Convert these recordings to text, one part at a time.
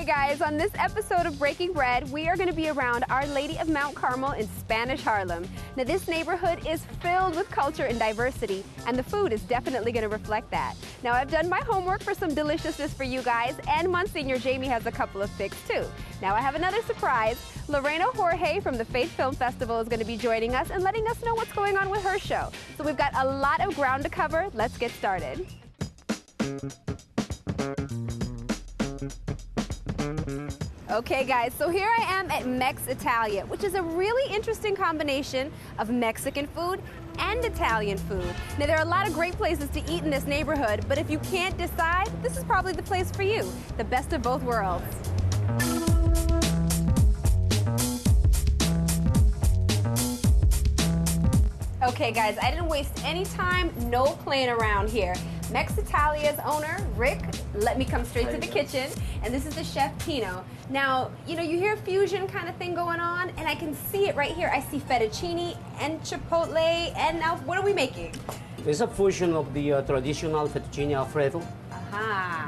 guys, on this episode of Breaking Bread, we are going to be around Our Lady of Mount Carmel in Spanish Harlem. Now, this neighborhood is filled with culture and diversity, and the food is definitely going to reflect that. Now, I've done my homework for some deliciousness for you guys, and Monsignor Jamie has a couple of picks too. Now, I have another surprise. Lorena Jorge from the Faith Film Festival is going to be joining us and letting us know what's going on with her show. So we've got a lot of ground to cover. Let's get started. Okay guys, so here I am at Mexitali, which is a really interesting combination of Mexican food and Italian food. Now there are a lot of great places to eat in this neighborhood, but if you can't decide, this is probably the place for you. The best of both worlds. Okay guys, I didn't waste any time, no playing around here. Mexitali's owner, Rick, let me come straight to the kitchen, and this is the chef, Tino. Now, you hear fusion kind of thing going on, and I can see it right here. I see fettuccine and chipotle, and now what are we making? It's a fusion of the traditional fettuccine Alfredo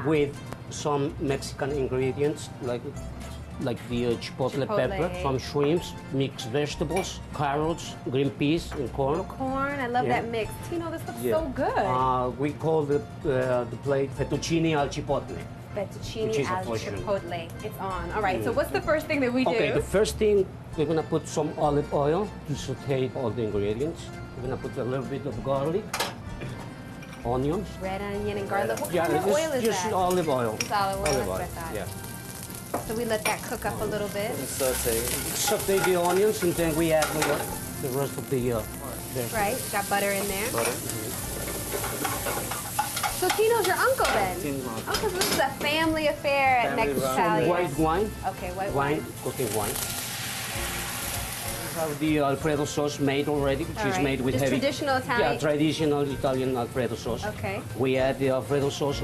with some Mexican ingredients, like the chipotle pepper, some shrimps, mixed vegetables, carrots, green peas, and corn. Oh, corn, I love that mix. Tino, this looks so good. We call the plate fettuccine al chipotle. Fettuccine al chipotle. It's on. All right, so what's the first thing that we do? Okay, the first thing, we're going to put some olive oil to saute all the ingredients. We're going to put a little bit of garlic, onions. Red onion and garlic. What kind of oil is that? Just olive oil. It's olive oil, that's what I thought. Yeah. So we let that cook up a little bit. Saute the onions, and then we add the rest of the vegetables. Right, got butter in there. Butter. So Tino's your uncle then? Oh, because this is a family affair at Mexitali. White wine. Okay, white wine. Cooking wine. We have the Alfredo sauce made already, which is made with just traditional Italian? Yeah, traditional Italian Alfredo sauce. Okay. We add the Alfredo sauce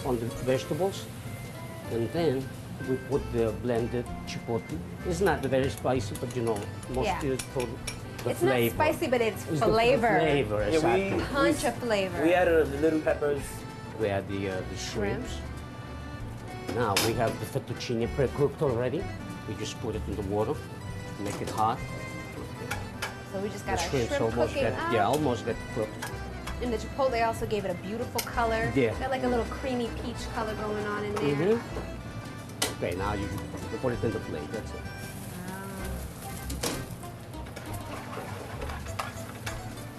on the vegetables, and then we put the blended chipotle. It's not very spicy, but mostly for the it's flavor. It's not spicy, but it's flavor. Flavor, exactly. Punch of flavor. We added the little peppers. We add the shrimps. Now we have the fettuccine pre-cooked already. We just put it in the water, make it hot. So we just got our shrimps shrimp cooking up. Yeah, almost get cooked. And the chipotle also gave it a beautiful color. Yeah. Got like a little creamy peach color going on in there. Okay, now you put it in the plate, that's it.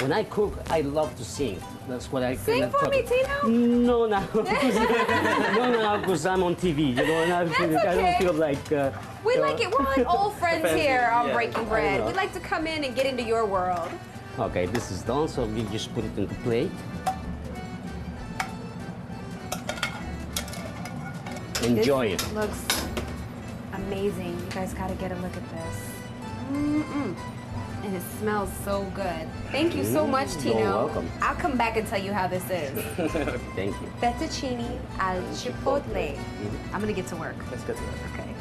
When I cook, I love to sing. That's what I sing for me, Tino? No, no, because I'm on TV, and I don't feel like... we like it. We're like old friends here on Breaking Bread. We like to come in and get into your world. Okay, this is done, so we just put it in the plate. Enjoy it. Looks amazing. You guys got to get a look at this. And it smells so good. Thank you so much, Tino. You're welcome. I'll come back and tell you how this is. Thank you. Fettuccine al chipotle. I'm gonna get to work. Let's get to work. Okay.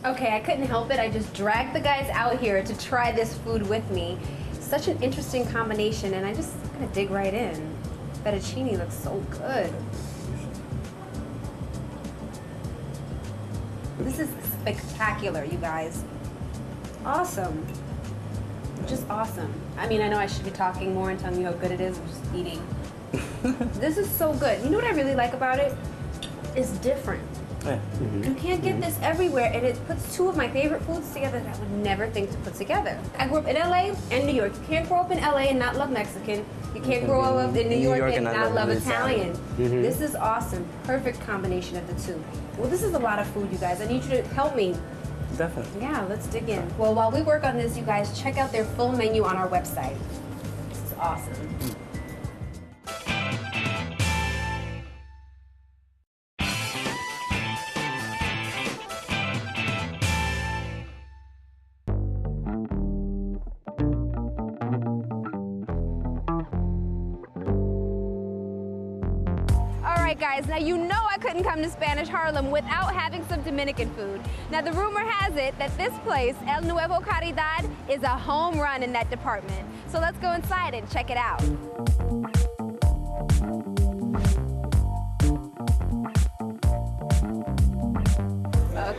Okay, I couldn't help it. I just dragged the guys out here to try this food with me. Such an interesting combination, and I just gonna dig right in. Fettuccine looks so good. This is spectacular, you guys. Awesome. Just awesome. I mean, I know I should be talking more and telling you how good it is. I'm just eating. This is so good. You know what I really like about it? It's different. Yeah. You can't get this everywhere, and it puts two of my favorite foods together that I would never think to put together. I grew up in LA and New York. You can't grow up in LA and not love Mexican. You can't grow up in New York and not love Italian. This is awesome. Perfect combination of the two. Well, this is a lot of food, you guys. I need you to help me. Definitely. Yeah, let's dig in. Well, while we work on this, you guys check out their full menu on our website. This is awesome. Guys, now you know I couldn't come to Spanish Harlem without having some Dominican food. Now the rumor has it that this place, El Nuevo Caridad, is a home run in that department. So let's go inside and check it out.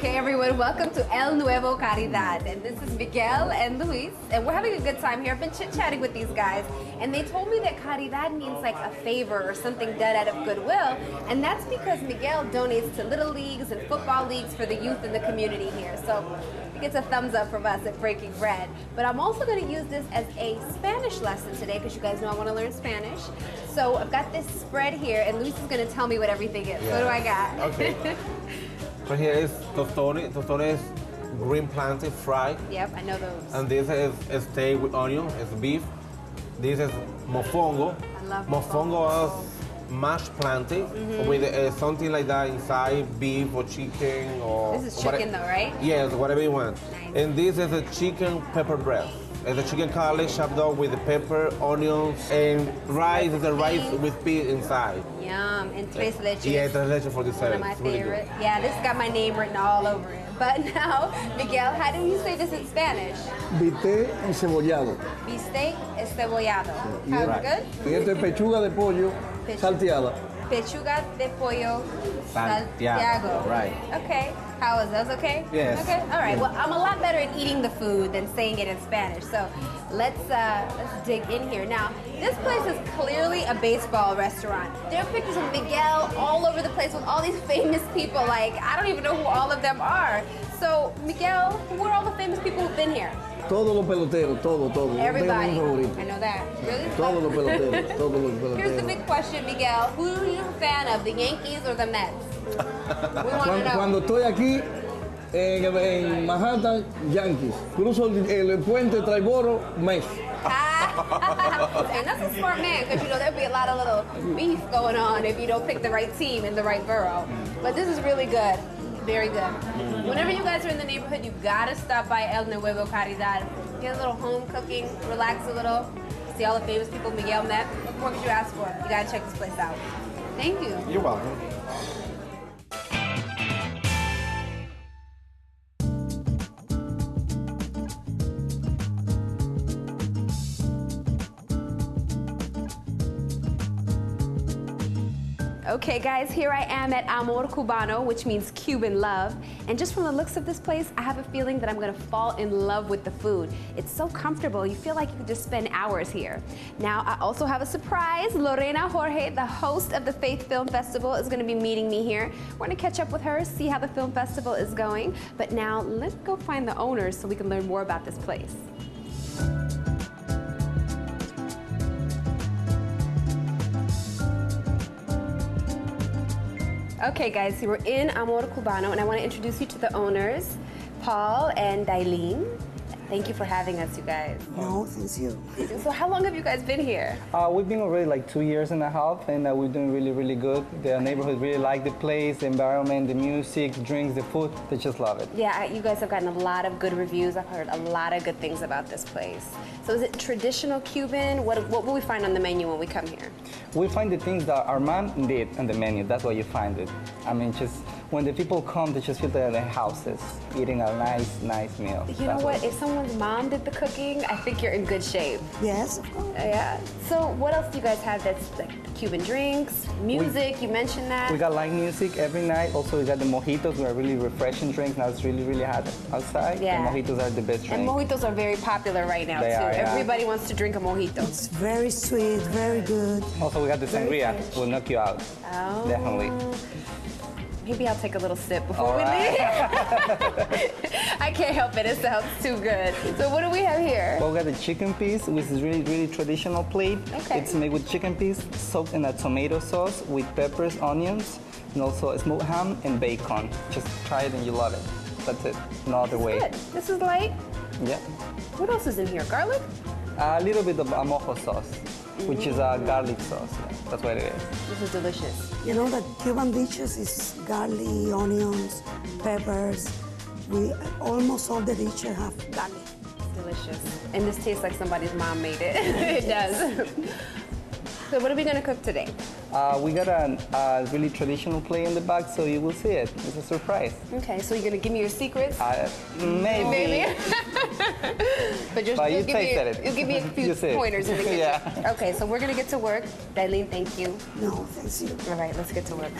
Okay, everyone, welcome to El Nuevo Caridad. And this is Miguel and Luis, and we're having a good time here. I've been chit-chatting with these guys, and they told me that Caridad means like a favor or something done out of goodwill, and that's because Miguel donates to little leagues and football leagues for the youth in the community here. So he gets a thumbs up from us at Breaking Bread. But I'm also going to use this as a Spanish lesson today, because you guys know I want to learn Spanish. So I've got this spread here, and Luis is going to tell me what everything is. Yeah. What do I got? Okay. So here is tostones. Tostones is green plantain fried. Yep, I know those. And this is steak with onion, it's beef. This is mofongo. I love mofongo. Is mashed plantain with something like that inside, beef or chicken or... This is chicken though, right? Yes, whatever you want. Nice. And this is a chicken pepper breast. It's a chicken cutlet chopped up with the pepper, onions, and rice. It's a rice with peas inside. Yum, and tres leches. Yeah, tres leches for dessert. One of my It's really good. favorite. Yeah, this got my name written all over it. But now, Miguel, how do you say this in Spanish? Bistec encebollado. Bistec estebollado. Sounds good? Y esto es pechuga de pollo salteada. Pechuga de pollo salteado. Right. Okay. How is that? Okay? Yes. Okay. All right. Well, I'm a lot better at eating the food than saying it in Spanish. So let's dig in here. Now, this place is clearly a baseball restaurant. There are pictures of Miguel all over the place with all these famous people. Like, I don't even know who all of them are. So, Miguel, who are all the famous people who've been here? Todos los peloteros, todo. No Everybody. tengo ningún favorito. I know that. Really? Todos los peloteros, todos los peloteros. Here's the big question, Miguel. Who are you a fan of, the Yankees or the Mets? We want to know. Cuando estoy aquí en Manhattan, Yankees. Cruzo el puente Traiboro, Mets. And that's a smart man, because you know there'd be a lot of little beef going on if you don't pick the right team in the right borough. But this is really good. Very good. Whenever you guys are in the neighborhood, you gotta stop by El Nuevo Caridad. Get a little home cooking, relax a little, see all the famous people Miguel met. What more could you ask for? You gotta check this place out. Thank you. You're welcome. Okay guys, here I am at Amor Cubano, which means Cuban love. And just from the looks of this place, I have a feeling that I'm gonna fall in love with the food. It's so comfortable, you feel like you could just spend hours here. Now, I also have a surprise. Lorena Jorge, the host of the Faith Film Festival, is gonna be meeting me here. We're gonna catch up with her, see how the film festival is going. But now, let's go find the owners so we can learn more about this place. Okay guys, so we're in Amor Cubano, and I want to introduce you to the owners, Paul and Dailene. Thank you for having us, you guys. No, thank you. So how long have you guys been here? We've been already like 2 years and a half, and we're doing really, really good. The neighborhood really like the place, the environment, the music, drinks, the food. They just love it. Yeah, you guys have gotten a lot of good reviews. I've heard a lot of good things about this place. So is it traditional Cuban? What will we find on the menu when we come here? We find the things that our mom did on the menu. That's where you find it. I mean, just when the people come, they just feel they're in their houses, eating a nice meal. You know what? If someone's mom did the cooking, I think you're in good shape. Yes, of course. Yeah. So what else do you guys have that's like Cuban drinks, music? You mentioned that. We got live music every night. Also, we got the mojitos, which are really refreshing drinks. Now it's really, really hot outside. Yeah. The mojitos are the best drink. And mojitos are very popular right now, They too. are, yeah. Everybody wants to drink a mojito. It's very sweet, very good. Also, we got the sangria. Will knock you out. Oh. Definitely. Maybe I'll take a little sip before All we right. leave. I can't help it. It sounds too good. So what do we have here? Well, we got the chicken piece, which is really, really traditional plate. Okay. It's made with chicken piece, soaked in a tomato sauce with peppers, onions, and also smoked ham and bacon. Just try it and you love it. That's it. No other way. Good. This is light. Yeah. What else is in here? Garlic? A little bit of amojo sauce, which is a garlic sauce. Yeah, that's what it is. This is delicious. You know that Cuban dishes is garlic, onions, peppers. We almost all the dishes have garlic. Delicious. And this tastes like somebody's mom made it. It does. So what are we going to cook today? We got a really traditional plate in the back, so you will see it. It's a surprise. Okay, so you're going to give me your secrets? Maybe. Maybe. But you give me, tasted it. you give me a few You see it. pointers in the kitchen. Yeah. Okay, so we're going to get to work. Dailene, thank you. No, thank you. All right, let's get to work.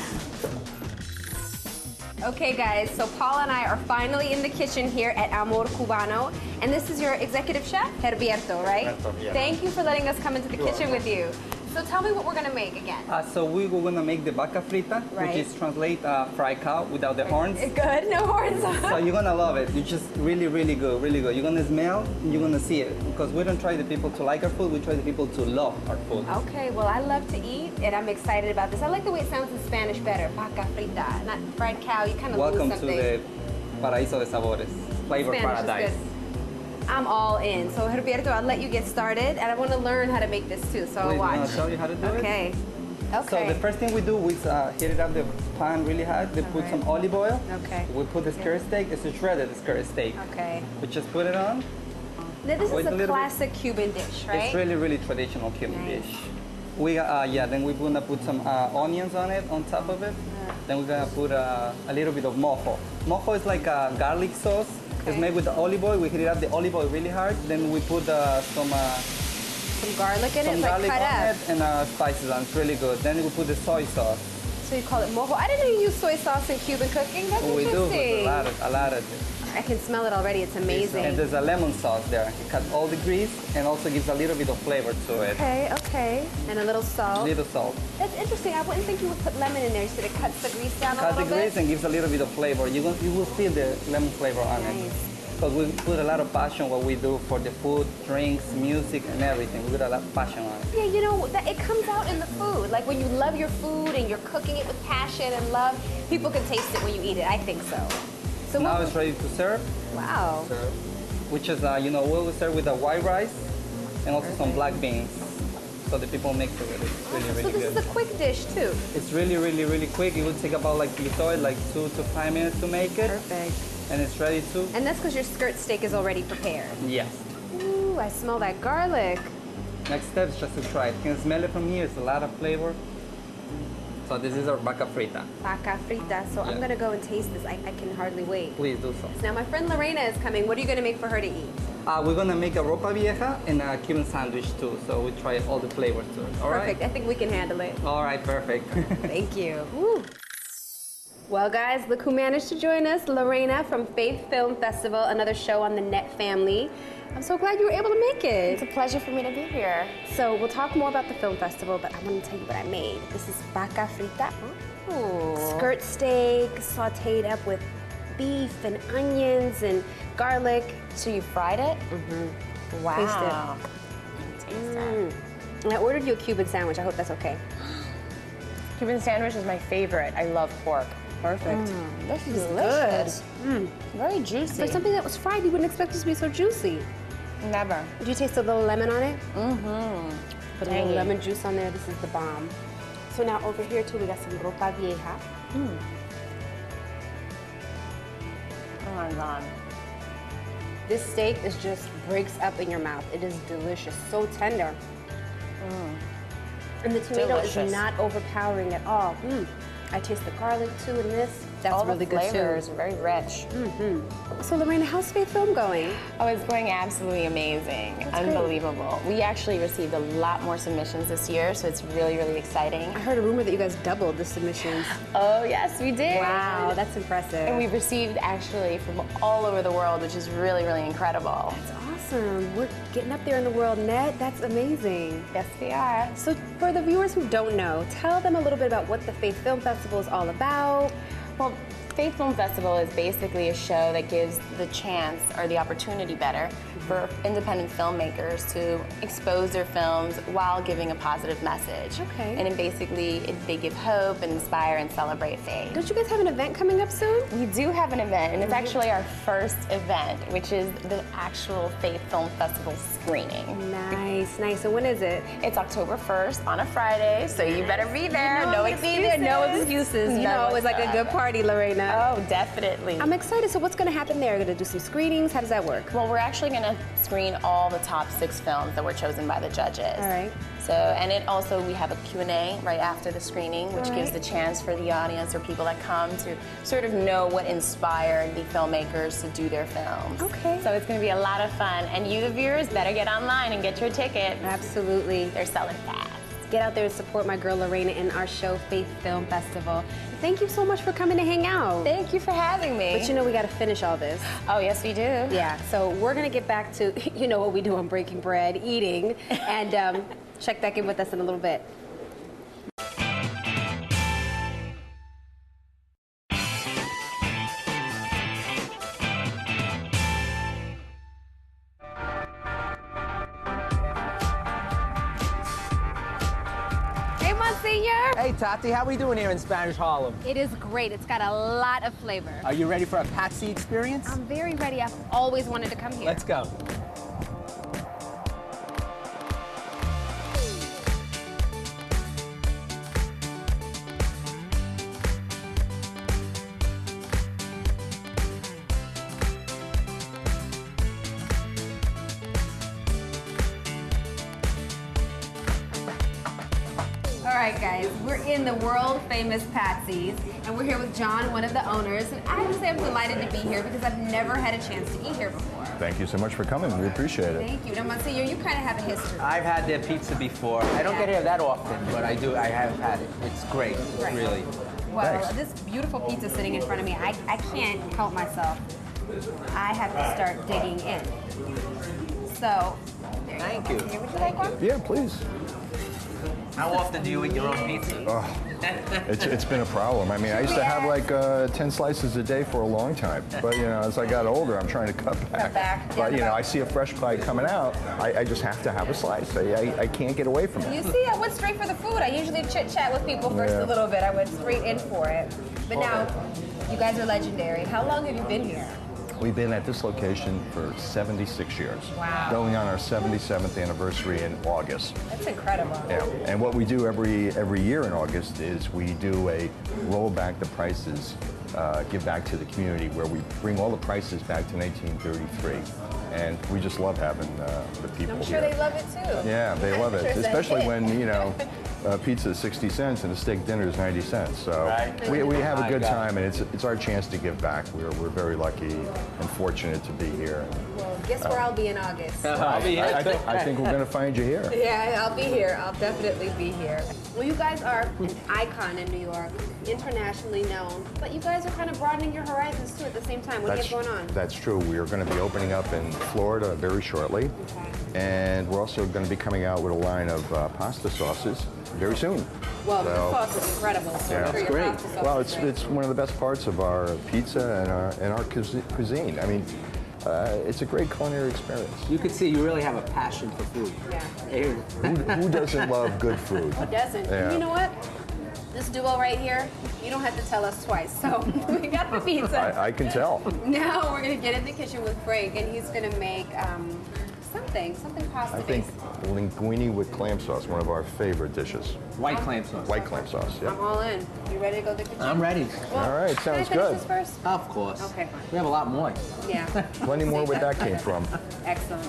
Okay guys, so Paul and I are finally in the kitchen here at Amor Cubano, and this is your executive chef, Herberto, right? Herberto, yeah. Thank you for letting us come into the kitchen with you. So tell me what we're gonna make again. So we're gonna make the vaca frita, Right. which is translate fried cow without the horns. Good, no horns. So you're gonna love it. It's just really, really good, really good. You're gonna smell, and you're gonna see it. Because we don't try the people to like our food, we try the people to love our food. Okay, well I love to eat, and I'm excited about this. I like the way it sounds in Spanish better, vaca frita, not fried cow. You kind of lose Welcome something. to the Paraíso de Sabores, flavor Spanish is paradise. good. I'm all in. So Herberto, I'll let you get started, and I want to learn how to make this too. So I'll Please, watch. I'm gonna show you how to do it. Okay. Okay. So the first thing we do is heat it up the pan really hot. They put some olive oil. Okay. We put the skirt steak. It's a shredded skirt steak. Okay. We just put it on. Now, this Wait is a a little bit. classic Cuban dish, right? It's really, really traditional Cuban Nice. dish. We then we're gonna put some onions on it on top of it. Then we're gonna put a little bit of mojo. Mojo is like a garlic sauce. It's Okay. made with the olive oil. We heat it up the olive oil really hard. Then we put Some garlic in it, some it's like garlic cut on up. it and spices on. It's really good. Then we put the soy sauce. So you call it mojo. I didn't know you use soy sauce in Cuban cooking. That's We do with interesting. a lot of it. I can smell it already. It's amazing. And there's a lemon sauce there. It cuts all the grease and also gives a little bit of flavor to it. Okay, okay. And a little salt. Little salt. That's interesting. I wouldn't think you would put lemon in there. You said it cuts the grease down a Cut the little grease bit. and gives a little bit of flavor. You will feel the lemon flavor on it. Nice. Because we put a lot of passion what we do for the food, drinks, music, and everything. We put a lot of passion on it. Yeah, you know, it comes out in the food. Like when you love your food and you're cooking it with passion and love, people can taste it when you eat it. I think so. So Now what- it's ready to serve. Wow. Which is, we will serve with the white rice and also some black beans. So the people mix it with it. It's really, So really this good. is a quick dish too. It's really, really, really quick. It will take about like you saw it, like 2 to 5 minutes to make it. Perfect. And it's ready to. And that's because your skirt steak is already prepared. Yes. Ooh, I smell that garlic. Next step is just to try it. You can smell it from here. It's a lot of flavor. So this is our vaca frita. Vaca frita. So I'm Yeah. gonna go and taste this. I can hardly wait. Please do so. Now my friend Lorena is coming. What are you gonna make for her to eat? We're gonna make a ropa vieja and a Cuban sandwich too. So we try all the flavors to it. All right. Perfect. I think we can handle it. All right. Perfect. Thank you. Woo. Well, guys, look who managed to join us. Lorena from Faith Film Festival, another show on the Net family. I'm so glad you were able to make It's it. a pleasure for me to be here. So we'll talk more about the film festival, but I want to tell you what I made. This is vaca frita. Ooh. Skirt steak sauteed up with beef and onions and garlic. So you fried it? Mm-hmm. Wow. Taste it. Taste it. And I ordered you a Cuban sandwich. I hope that's okay. Cuban sandwich is my favorite. I love pork. Perfect. This is Delicious. Very juicy. For something that was fried, you wouldn't expect it to be so juicy. Never. Did you taste a little lemon on it? Mm-hmm. Put a little lemon juice on there. This is the bomb. So now over here too, we got some ropa vieja. Oh my God. This steak is just breaks up in your mouth. It is delicious, so tender. And the tomato is Delicious. not overpowering at all. I taste the garlic too in this. That's All really the good flavors too. are very rich. So Lorena, how's Faith Film going? Oh, it's going absolutely amazing. great. Unbelievable. We actually received a lot more submissions this year, so it's really, really exciting. I heard a rumor that you guys doubled the submissions. Oh, yes, we did. Wow, that's impressive. And we've received actually from all over the world, which is really, really incredible. That's awesome. We're getting up there in the world net. That's amazing. Yes, we are. So for the viewers who don't know, tell them a little bit about what the Faith Film Festival is all about. Well, Faith Film Festival is basically a show that gives the chance, or the opportunity better, for independent filmmakers to expose their films while giving a positive message. Okay. And they give hope and inspire and celebrate faith. Don't you guys have an event coming up soon? We do have an event, and it's actually our first event, which is the actual Faith Film Festival screening. Nice, nice. So when is it? It's October 1st on a Friday, so you better be there. No excuses. No excuses. You know, it's like a good party, Lorena. Oh, definitely. I'm excited. So what's going to happen there? Are you going to do some screenings? How does that work? Well, we're actually going to screen all the top 6 films that were chosen by the judges. All right. So, and it also, we have a Q&A right after the screening, which gives the chance for the audience or people that come to sort of know what inspired the filmmakers to do their films. Okay. So it's going to be a lot of fun, and you, the viewers, better get online and get your ticket. Absolutely. They're selling fast. get out there and support my girl Lorena in our show, Faith Film Festival. Thank you so much for coming to hang out. Thank you for having me. But you know we got to finish all this. Oh, yes, we do. Yeah, so we're going to get back to, you know what we do on Breaking Bread, eating, and check back in with us in a little bit. Hey, Tati, how we doing here in Spanish Harlem? It is great. It's got a lot of flavor. Are you ready for a Patsy experience? I'm very ready. I've always wanted to come here. Let's go. All right, guys, we're in the world-famous Patsy's, and we're here with John, one of the owners, and I have to say I'm delighted to be here because I've never had a chance to eat here before. Thank you so much for coming. We appreciate it. Thank you. Now, Monsignor, you kind of have a history. I've had their pizza before. I don't get here that often, but I do. I have had it. It's great, Right. really. Well, Thanks. this beautiful pizza sitting in front of me, I can't help myself. I have to start digging in. So, there you Thank go. you. Here, would you like one? Yeah, please. How often do you eat your own pizza? Oh, it's been a problem. I mean, I used to have like 10 slices a day for a long time. But, you know, as I got older, I'm trying to cut back. But, you know, I see a fresh pie coming out, I just have to have a slice. I can't get away from it. You see, I went straight for the food. I usually chit-chat with people first a little bit. I went straight in for it. But now, you guys are legendary. How long have you been here? We've been at this location for 76 years. Wow. Going on our 77th anniversary in August. That's incredible. Yeah. And what we do every year in August is we do a roll back the prices, give back to the community, where we bring all the prices back to 1933. And we just love having the people I'm sure here. they love it too. Yeah, they love it, Sure, especially they- when, you know, pizza is 60 cents and a steak dinner is 90 cents. So Right. we have a My good God. time, and it's our chance to give back. We're very lucky and fortunate to be here. Well, guess where I'll be in August. I'll be here. I think we're going to find you here. Yeah, I'll be here. I'll definitely be here. Well, you guys are an icon in New York, internationally known, but you guys are kind of broadening your horizons too at the same time. What do you have going on? That's true. We are going to be opening up in Florida very shortly. Okay. And we're also going to be coming out with a line of pasta sauces very soon. Well, So- the sauce is incredible. So Yeah. I'm sure It's your great. pasta sauce Well, is great. it's one of the best parts of our pizza and our cuisine. I mean, it's a great culinary experience. You can see you really have a passion for food. Yeah. Hey, Who doesn't love good food? Who doesn't? Yeah. You know what? This duo right here, you don't have to tell us twice. So we got the pizza. I can tell. Now we're gonna get in the kitchen with Frank, and he's gonna make something pasta I think based. linguine with clam sauce, one of our favorite dishes. white clam sauce. White clam sauce, yeah. I'm all in. You ready to go to the kitchen? I'm ready. Well, All right, can I sounds finish good. this first? Of course. Okay, fine. We have a lot more. Yeah. Plenty more where that came from. Excellent.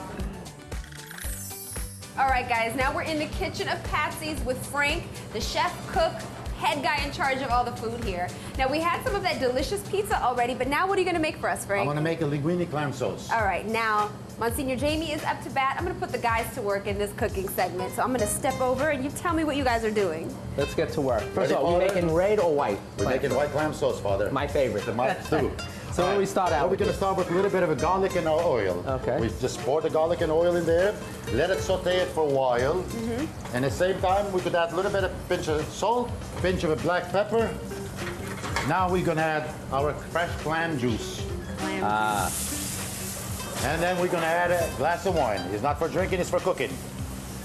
All right, guys, now we're in the kitchen of Patsy's with Frank, the chef, cook, head guy in charge of all the food here. Now, we had some of that delicious pizza already, but now what are you going to make for us, Frank? I'm gonna make a linguine clam sauce. All right, now, Monsignor Jamie is up to bat. I'm going to put the guys to work in this cooking segment, so I'm going to step over and you tell me what you guys are doing. Let's get to work. First Ready, of all, we're Father? making red or white? We're making white clam sauce, Father. My favorite. The mine too. So what do we start out Well, we're with? gonna start with a little bit of a garlic and oil. Okay. We just pour the garlic and oil in there, let it saute it for a while. Mm-hmm. And at the same time, we could add a little bit of pinch of salt, pinch of a black pepper. Now we're gonna add our fresh clam juice. And then we're gonna add a glass of wine. It's not for drinking, it's for cooking.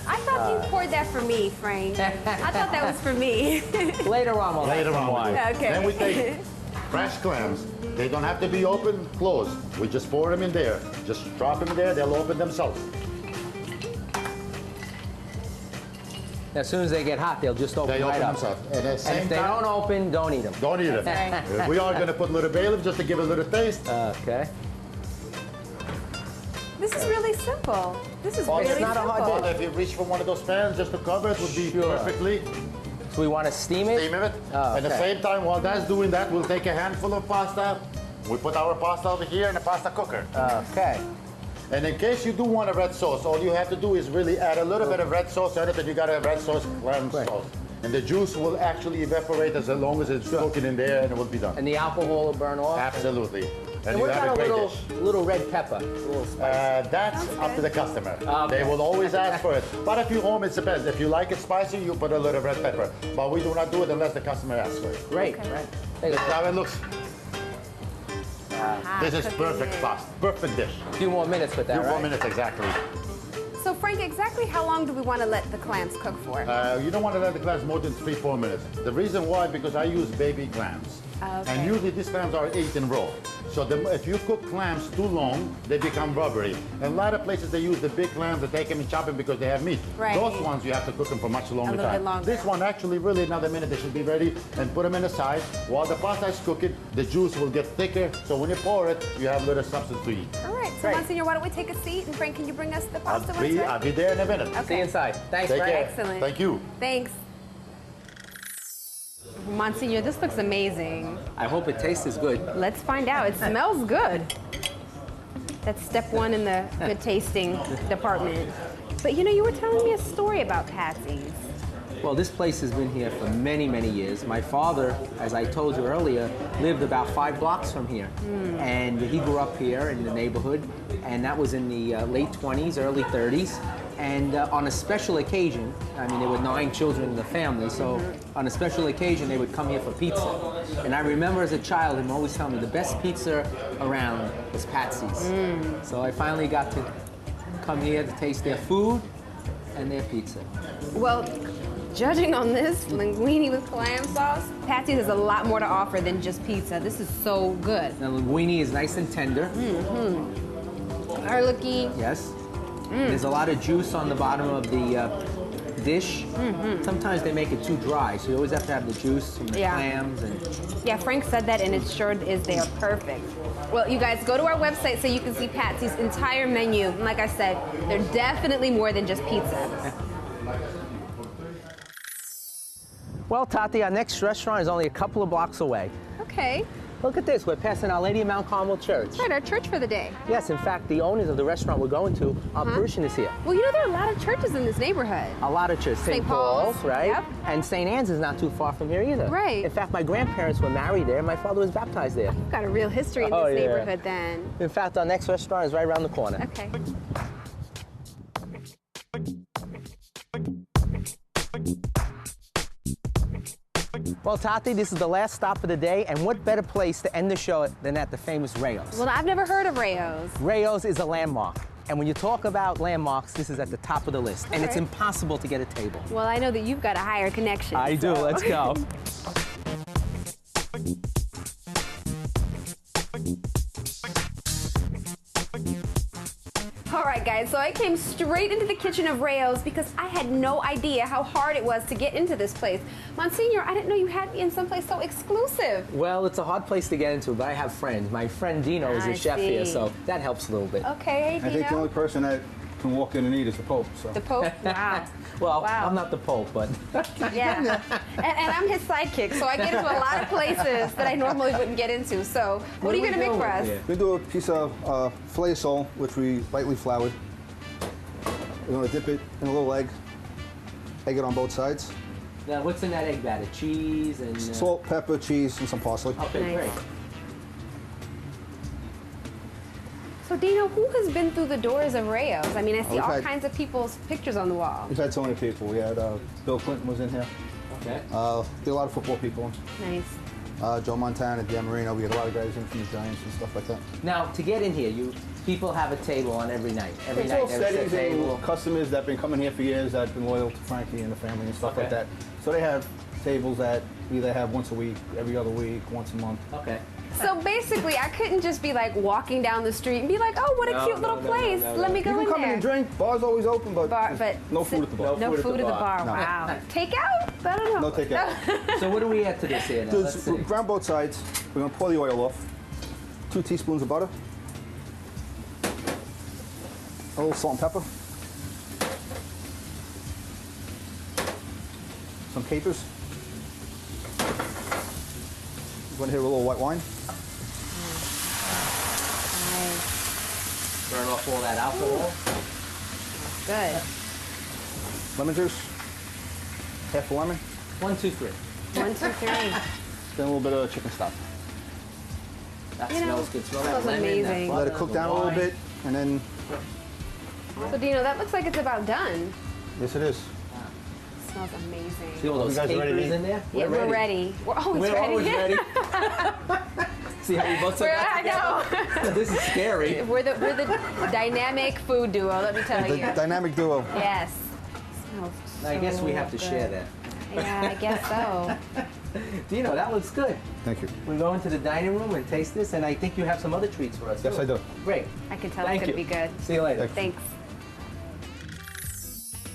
I thought you poured that for me, Frank. I thought that was for me. Later on, we'll Later have some on. wine. Okay. Then we take fresh clams. They don't have to be open, closed. We just pour them in there. Just drop them in there, they'll open themselves. As soon as they get hot, they'll just open They right open up. themselves. And at the And same if they time, don't open, don't eat them. don't eat them. We are going to put a little bay leaf just to give it a little taste. Okay. This is really simple. This is Well, really it's not a simple. hard Well, if you reach for one of those pans just to cover it, would be Sure. perfectly. So we want to steam it? Steam it. Oh, At the okay. same time, while that's doing that, we'll take a handful of pasta. We put our pasta over here in the pasta cooker. Okay. And in case you do want a red sauce, all you have to do is really add a little bit of red sauce on it, and you got a red sauce clam sauce. And the juice will actually evaporate as long as it's cooking in there, and it will be done. And the alcohol will burn off? Absolutely. And what you have about a great little, dish. little red pepper? A little spicy. That's up to the customer. Okay. They will always ask for it. But if you home, it depends. If you like it spicy, you put a little red pepper. But we do not do it unless the customer asks for it. Great, right. That's how it looks. This is perfect pasta. Perfect dish. A few more minutes with that, A few more right? minutes, exactly. So Frank, exactly how long do we want to let the clams cook for? You don't want to let the clams more than 3-4 minutes. The reason why, because I use baby clams. Okay. And usually these clams are eaten raw. So if you cook clams too long, they become rubbery. And a lot of places they use the big clams, they take them and chop them because they have meat. Right. Those ones you have to cook them for much longer A little time. bit longer. This one actually really another minute they should be ready, and put them in the side. While the pasta is cooking, the juice will get thicker. So when you pour it, you have a little substance to eat. All right, so Monsignor, why don't we take a seat? And Frank, can you bring us the pasta? I'll be there in a minute. Okay. See you inside. Thanks, Take Frank. care. Excellent. Thank you. Thanks. Monsignor, this looks amazing. I hope it tastes as good. Let's find out. It smells good. That's step one in the good tasting department. But you know, you were telling me a story about Patsy's. Well, this place has been here for many, many years. My father, as I told you earlier, lived about 5 blocks from here. And he grew up here in the neighborhood, and that was in the late 20s, early 30s. And on a special occasion, I mean, there were 9 children in the family, so on a special occasion, they would come here for pizza. And I remember as a child, him always telling me the best pizza around was Patsy's. So I finally got to come here to taste their food and their pizza. Well, judging on this linguine with clam sauce, Patsy's has a lot more to offer than just pizza. This is so good. The linguine is nice and tender. Garlicky. Yes. There's a lot of juice on the bottom of the dish. Sometimes they make it too dry, so you always have to have the juice from the clams. And Yeah, Frank said that, and it sure is. They are perfect. Well, you guys, go to our website so you can see Patsy's entire menu. And like I said, they're definitely more than just pizza. Well, Tati, our next restaurant is only a couple of blocks away. Okay. Look at this. We're passing Our Lady of Mount Carmel Church. That's right, our church for the day. Yes, in fact, the owners of the restaurant we're going to, our parishioners here. Well, you know, there are a lot of churches in this neighborhood. A lot of churches. St. Paul's, right? Yep. And St. Anne's is not too far from here either. Right. In fact, my grandparents were married there. My father was baptized there. You've got a real history in this neighborhood then. In fact, our next restaurant is right around the corner. Okay. Well, Tati, this is the last stop of the day, and what better place to end the show than at the famous Rayo's? Well, I've never heard of Rayo's. Rayo's is a landmark, and when you talk about landmarks, this is at the top of the list, and it's Okay. impossible to get a table. Well, I know that you've got a higher connection. I do. so- Let's go. All right, guys, so I came straight into the kitchen of Rayo's because I had no idea how hard it was to get into this place. Monsignor, I didn't know you had me in someplace so exclusive. Well, it's a hard place to get into, but I have friends. My friend Dino is I a chef here, see. so that helps a little bit. Okay, I think the Dino. only person that can walk in and eat is the Pope. So. The Pope? Wow. Well, Wow. I'm not the Pope, but Yeah. And I'm his sidekick, so I get into a lot of places that I normally wouldn't get into. So what are you we going to make for doing us? here? We do a piece of filet sole, which we lightly floured. We're going to dip it in a little egg it on both sides. now what's in that egg batter? Cheese and... Salt, pepper, cheese, and some parsley. Okay, Nice. great. So Dino, who has been through the doors of Rayo's? I mean, I see We've all had- kinds of people's pictures on the wall. We've had so many people. We had Bill Clinton was in here. Okay. Did a lot of football people. Nice. Joe Montana, Dan Marino. We had a lot of guys in from the Giants and stuff like that. Now, to get in here, people have a table on every night. Every It's night, all there's a steadies table. and customers that have been coming here for years that have been loyal to Frankie and the family and stuff like Okay. that. So they have tables that we either have once a week, every other week, once a month. Okay. So basically, I couldn't just be like walking down the street and be like, oh, what a No, cute no, little no, place. no, Let me You go can in come in there. and drink. Bar's always open, but, no food at the bar. No food at the bar. No. Wow. Takeout? I don't know. No takeout. So what do we add to this here now? So Let's see. ground both sides. We're gonna pour the oil off. 2 teaspoons of butter. A little salt and pepper. Some capers. We're gonna hit a little white wine. burn off all that alcohol. Good. Lemon juice. Half a lemon. 1, 2, 3. 1, 2, 3. Then a little bit of chicken stock. That You know, smells good. Smell that smells lemon, amazing. that butter, Let it cook the down a little wine. bit, and then So Dino, that looks like it's about done. yes, it is. Smells amazing. See all those You guys ready to capers eat? in there? Yeah, we're ready. We're always We're ready. always ready. See how you both said that I together? know. This is scary. We're the dynamic food duo, let me tell The you. dynamic duo. Yes. Smells I guess we so have to good. share that. Yeah, I guess so. Dino, that looks good. Thank you. We go into the dining room and taste this, and I think you have some other treats for us. Yes, too. I do. Great. I can tell Thank it's gonna you. be good. See you later. Thanks.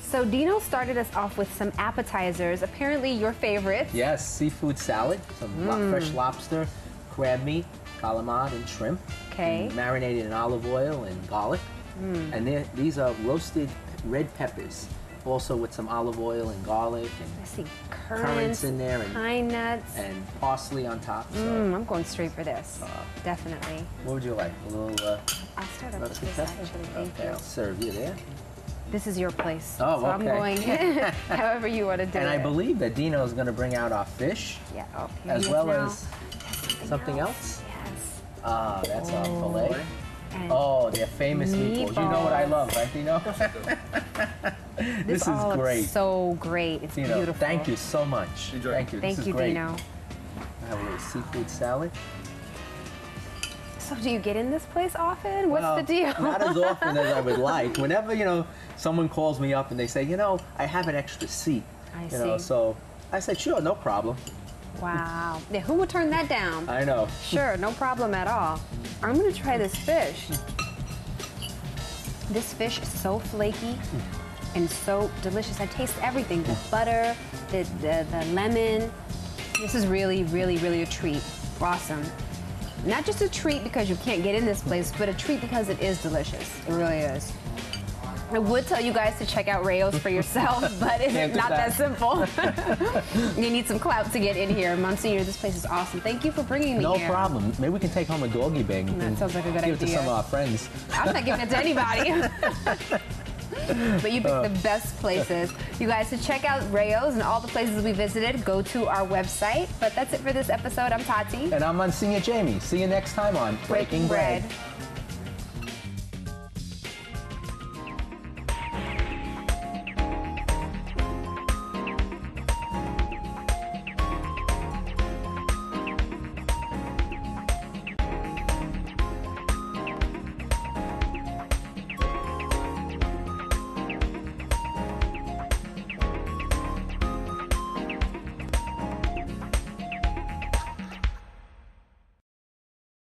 So Dino started us off with some appetizers, apparently your favorites. Yes, seafood salad, some fresh lobster, crab meat, calamari, and shrimp. Okay. Marinated in olive oil and garlic. And these are roasted red peppers, also with some olive oil and garlic I and see currants in there and pine nuts. parsley on top. So, I'm going straight for this. Definitely. what would you like? A little I'll start off with roasted this pepper? actually. Thank Okay, you. I'll serve you there. This is your place. Oh, so I'm okay. going however you want to do And it. I believe that Dino is going to bring out our fish, Yeah. Oh, here as he is well now. as something else. Yes. Ah, that's our fillet. And Oh, they're famous meatballs. You know what I Meatballs. love, right, Dino? This is all looks great. so great. It's Dino, beautiful. thank you so much. Thank you. Thank this you, is great. Dino. I have a little seafood salad. So do you get in this place often? What's Well, the deal? Not as often as I would like. Whenever, someone calls me up and they say, I have an extra seat. I You know, see. so I said, sure, no problem. Wow. Yeah, who would turn that down? I know. Sure, no problem at all. I'm gonna try this fish. This fish is so flaky and so delicious. I taste everything, the butter, the lemon. This is really, really, really a treat. Awesome. Not just a treat because you can't get in this place, but a treat because it is delicious. It really is. I would tell you guys to check out Rayo's for yourself, but it's Can't do not that that. simple. You need some clout to get in here. Monsignor, this place is awesome. Thank you for bringing me No here. problem. Maybe we can take home a doggy bag and That sounds like a good give it to idea. some of our friends. I'm not giving it to anybody. But you picked the best places. You guys should check out Rayo's and all the places we visited. Go to our website. But that's it for this episode. I'm Paty. And I'm Monsignor Jamie. See you next time on Breaking Bread.